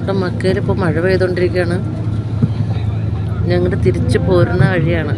ഇവിടെ മക്കയിൽ ഇപ്പോൾ മഴ പെയ്തുകൊണ്ടിരിക്കുകയാണ്. ഞങ്ങൾ തിരിച്ചു പോരുന്ന വഴിയാണ്.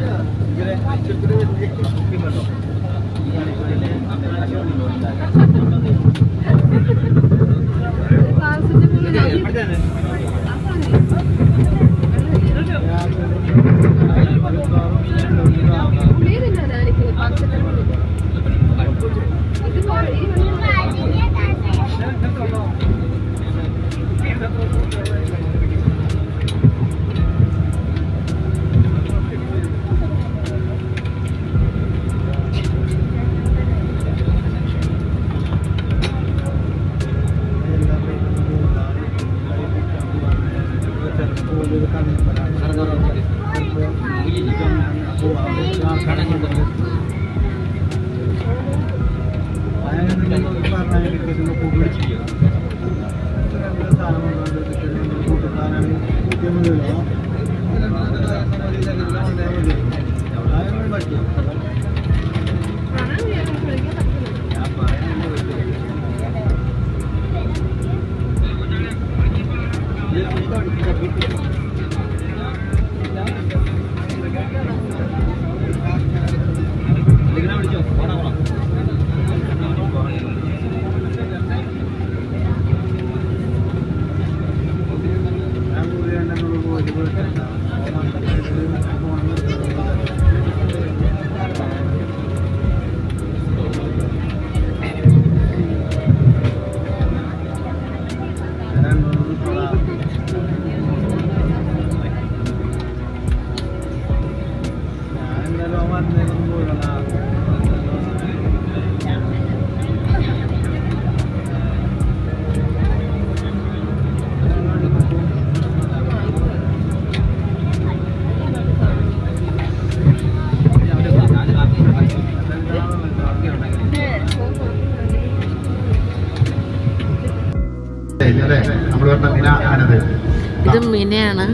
ഇത് മിനയാണ്.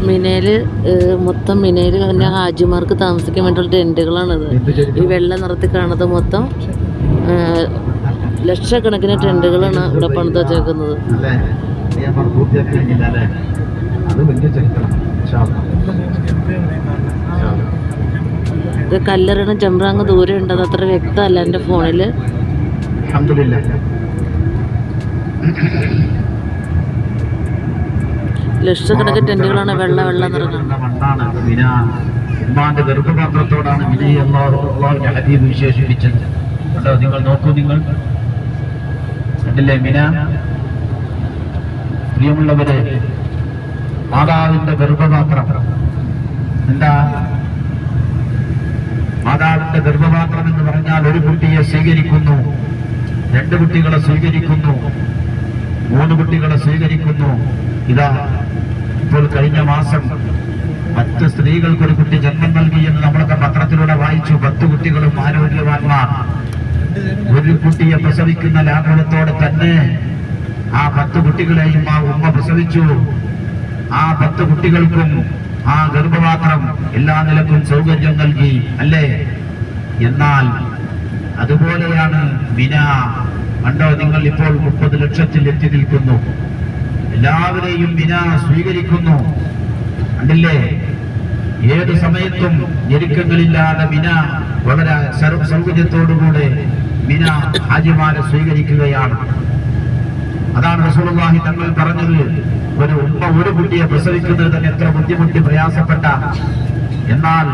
മിനയില് മൊത്തം മിനയിൽ തന്നെ ഹാജിമാർക്ക് താമസിക്കാൻ വേണ്ടിയുള്ള ടെൻറ്റുകളാണിത്. ഈ വെള്ള നിറത്തിൽ കാണുന്നത് മൊത്തം ലക്ഷക്കണക്കിന് ടെൻറ്റുകളാണ് ഇവിടെ പണിത് വച്ചേക്കുന്നത്. ഇത് കല്ലെറിയണ ജംറാങ് ദൂരെ ഉണ്ട്. അത് അത്ര വ്യക്തമല്ല എൻ്റെ ഫോണിൽ. ലക്ഷക്കണക്കിന് ടെന്റുകളാണ് വെള്ള നിറഞ്ഞത്. ഗർഭപാത്രത്തോടാണ് ഹബീബ് വിശേഷിപ്പിച്ചത്. നിങ്ങൾ നോക്കൂ, നിങ്ങൾ കണ്ടില്ലേ മിന? പ്രിയമുള്ളവരെ, മാതാവിന്റെ ഗർഭപാത്രം എന്താ? മാതാവിന്റെ ഗർഭപാത്രം എന്ന് പറഞ്ഞാൽ ഒരു കുട്ടിയെ സ്വീകരിക്കുന്നു, 2 കുട്ടികളെ സ്വീകരിക്കുന്നു, 3 കുട്ടികളെ സ്വീകരിക്കുന്നു. ഇതാ ഇപ്പോൾ കഴിഞ്ഞ മാസം 10 സ്ത്രീകൾക്കൊരു കുട്ടി ജന്മം നൽകി എന്ന് നമ്മളൊക്കെ പത്രത്തിലൂടെ വായിച്ചു. 10 കുട്ടികളും ആരോഗ്യവാന്മാർ. ഒരു കുട്ടിയെ പ്രസവിക്കുന്ന ലാഘവത്തോടെ തന്നെ ആ 10 കുട്ടികളെയും ആ ഉമ്മ പ്രസവിച്ചു. ആ 10 കുട്ടികൾക്കും ആ ഗർഭപാത്രം എല്ലാ നിലക്കും സൗകര്യം നൽകി, അല്ലേ? എന്നാൽ അതുപോലെയാണ് മിന. കണ്ടോ നിങ്ങൾ, ഇപ്പോൾ 30 ലക്ഷത്തിൽ എത്തി നിൽക്കുന്നു. എല്ലാവരെയും മിന സ്വീകരിക്കുന്നു, കണ്ടില്ലേ? ഏത് സമയത്തും ഞെരുക്കങ്ങളില്ലാതെ മിന വളരെ സൗകര്യത്തോടുകൂടെ മിന ഹാജിമാരെ സ്വീകരിക്കുകയാണ്. അതാണ് റസൂലുള്ളാഹി തങ്ങൾ പറഞ്ഞത്, ഒരു ഉമ്മ ഒരു കുട്ടിയെ പ്രസവിക്കുന്നത് തന്നെ എത്ര ബുദ്ധിമുട്ടി പ്രയാസപ്പെട്ട. എന്നാൽ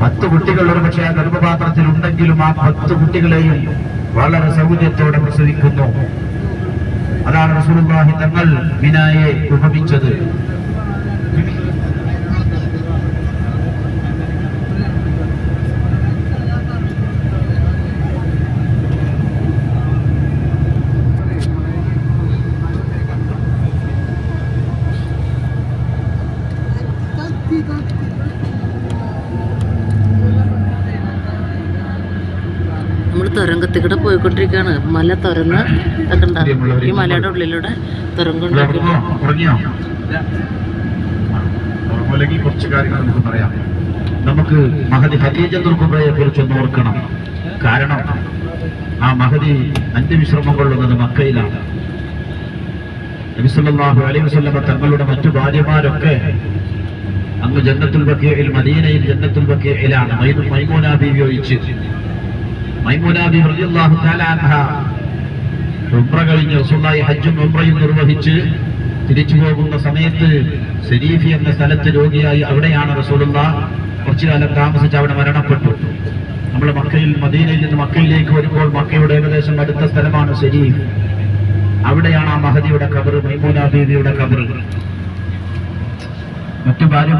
10 കുട്ടികൾ ഒരു പക്ഷേ ആ ഗർഭപാത്രത്തിൽ ഉണ്ടെങ്കിലും ആ 10 കുട്ടികളെയും വളരെ സൗകര്യത്തോടെ പ്രസവിക്കുന്നു. അതാണ് റസൂലുള്ളാഹി തങ്ങൾ മിനായെ ഉപമിച്ചത്. നമ്മൾ തുരങ്കത്തിലൂടെ പോയിക്കൊണ്ടിരിക്കുകയാണ്. മല തുറന്ന് ഈ മലയുടെ ഉള്ളിലൂടെ തുരങ്കുണ്ടാക്കിയിട്ട് കുറച്ച് കാര്യങ്ങൾ നമുക്ക് പറയാം. നമുക്ക് മഹദി ഖദീജത്തുൽ കുബ്രയെ കുറിച്ചൊന്ന് ഓർക്കണം. കാരണം ആ മഹദി അന്ത്യവിശ്രമം കൊള്ളുന്നത് മക്കയിലാണ്. നബി സല്ലല്ലാഹു അലൈഹി വസല്ലം തങ്ങളുടെ മറ്റു ഭാര്യമാരൊക്കെ അങ്ങ് ജന്നത്തുൽ ബഖീഇൽ, മദീനയിൽ ജന്നത്തുൽ ബഖീഇലാണ്. മൈമൂന ബീവി ഒഴിച്ച്. മൈമൂന ബീവി റളിയല്ലാഹു തആല അൻഹ ഉംറ കഴിഞ്ഞ് റസൂലുള്ളാഹി ഹജ്ജും ഉംറയും നിർവഹിച്ച് തിരിച്ചു പോകുന്ന സമയത്ത് ശരീഫി എന്ന സ്ഥലത്ത് രോഗിയായി. അവിടെയാണ് റസൂലുള്ളാഹി കുറച്ചു കാലം താമസിച്ച് അവിടെ മരണപ്പെട്ടു. നമ്മൾ മദീനയിൽ നിന്ന് മക്കയിലേക്ക് വരുമ്പോൾ മക്കയുടെ ഏകദേശം അടുത്ത സ്ഥലമാണ് ശരീഫ്. അവിടെയാണ് ആ മഹദിയുടെ ഖബർ, മൈമൂന ബീവിയുടെ ഖബർ. മറ്റു ഭാര്യ